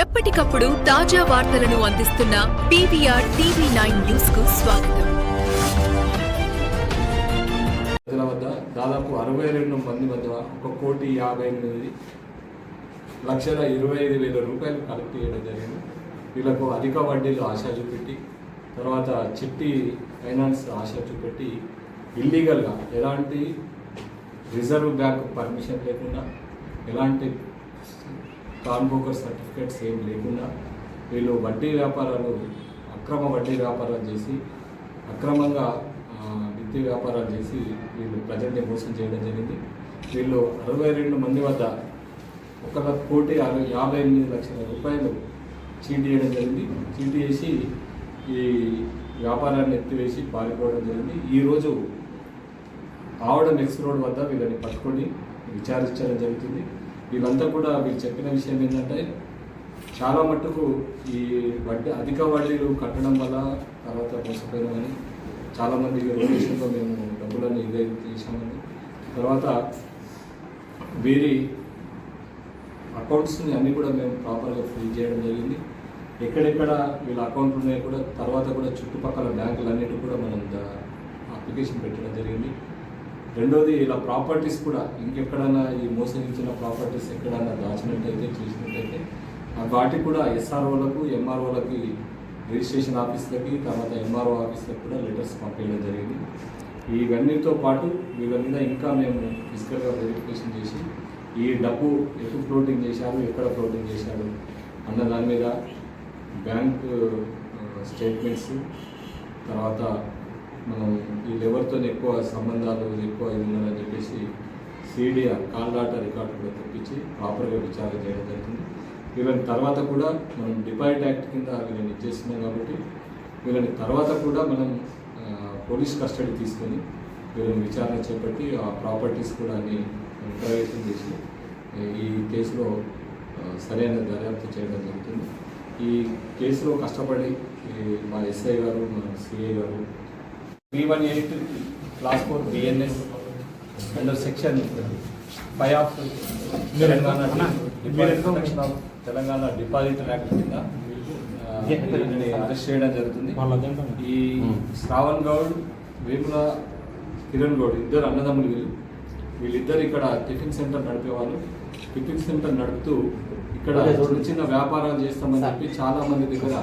ఎప్పటికప్పుడు తాజా వార్తలను అందిస్తున్న పీవీఆర్ టీవీ9 న్యూస్ కు స్వాగతం. ప్రజల వద్ద దాదాపు 62 మంది వద్ద 1,58,25,000 రూపాయలు కలెక్ట్ చేయడం జరిగింది. వీళ్ళకు అధిక వడ్డీలు ఆశ చూపెట్టి, తర్వాత చిట్టి ఫైనాన్స్ ఆశ చూపెట్టి, ఇల్లీగల్గా ఎలాంటి రిజర్వ్ బ్యాంక్ పర్మిషన్ లేకుండా, ఎలాంటి కాన్బోకర్ సర్టిఫికేట్స్ ఏం లేకుండా వీళ్ళు వడ్డీ వ్యాపారాలు, అక్రమ వడ్డీ వ్యాపారాలు చేసి, అక్రమంగా విత్తి వ్యాపారాలు చేసి వీళ్ళు ప్రజల్ని మోసం చేయడం జరిగింది. వీళ్ళు 62 మంది వద్ద 1,58,00,000 రూపాయలు చీటీ చేయడం జరిగింది. చీటీ చేసి ఈ వ్యాపారాన్ని ఎత్తివేసి పారిపోవడం జరిగింది. ఈరోజు ఆవడ నెక్స్ట్ రోడ్ వద్ద వీళ్ళని పట్టుకొని విచారించడం జరుగుతుంది. వీళ్ళంతా కూడా వీళ్ళు చెప్పిన విషయం ఏంటంటే, చాలా మట్టుకు ఈ అధిక వడ్డీలు కట్టడం వల్ల తర్వాత మోసపోయినామని, చాలామంది విషయంలో మేము డబ్బులను ఇదే చేశామని, తర్వాత వీరి అకౌంట్స్ని అన్నీ కూడా మేము ప్రాపర్గా ఫిల్ చేయడం జరిగింది. ఎక్కడెక్కడ వీళ్ళ అకౌంట్లు ఉన్నాయో కూడా తర్వాత కూడా చుట్టుపక్కల బ్యాంకులన్నిటి కూడా మనం అప్లికేషన్ పెట్టడం జరిగింది. రెండోది, ఇలా ప్రాపర్టీస్ కూడా ఇంకెక్కడైనా ఈ మోసగించిన ప్రాపర్టీస్ ఎక్కడైనా దాచినట్టయితే చేసినట్టయితే వాటికి కూడా ఎస్ఆర్ఓలకు, ఎంఆర్ఓలకి, రిజిస్ట్రేషన్ ఆఫీస్లకి, తర్వాత ఎంఆర్ఓ ఆఫీస్లకు కూడా లెటర్స్ పంపించడం జరిగింది. ఇవన్నీతో పాటు వీళ్ళ మీద ఇంకా మేము ఫిజికల్గా వెరిఫికేషన్ చేసి ఈ డబ్బు ఎప్పుడు ఫ్లోటింగ్ చేశారు, ఎక్కడ ఫ్లోటింగ్ చేశారు అన్న దాని మీద బ్యాంక్ స్టేట్మెంట్స్, తర్వాత మనం వీళ్ళెవరితో ఎక్కువ సంబంధాలు ఎక్కువ ఉందని చెప్పేసి సిడిఆర్ కాల్ డాటా రికార్డు కూడా తెప్పించి ప్రాపర్గా విచారణ చేయడం జరుగుతుంది. వీళ్ళని తర్వాత కూడా మనం డిపాజిట్ యాక్ట్ కింద వీళ్ళని ఇచ్చేస్తున్నాం కాబట్టి వీళ్ళని తర్వాత కూడా మనం పోలీస్ కస్టడీ తీసుకొని వీళ్ళని విచారణ చేపట్టి ఆ ప్రాపర్టీస్ కూడా అన్ని ఇంటర్వ్యూషన్ చేసి ఈ కేసులో సరైన దర్యాప్తు చేయడం జరుగుతుంది. ఈ కేసులో కష్టపడి మా ఎస్ఐ గారు, మా సిఐ గారు 318 class 4 BNS under section 5 of Telangana depositor act కింద అరెస్ట్ చేయడం జరుగుతుంది. ఈ శ్రావణ్ గౌడ్, వేముల కిరణ్ గౌడ్ ఇద్దరు అన్నదమ్ములు. వీళ్ళిద్దరు ఇక్కడ టిఫిన్ సెంటర్ నడిపేవాళ్ళు. టిఫిన్ సెంటర్ నడుపుతూ ఇక్కడ చిన్న చిన్న వ్యాపారాలు చేస్తామని చెప్పి చాలా మంది దగ్గర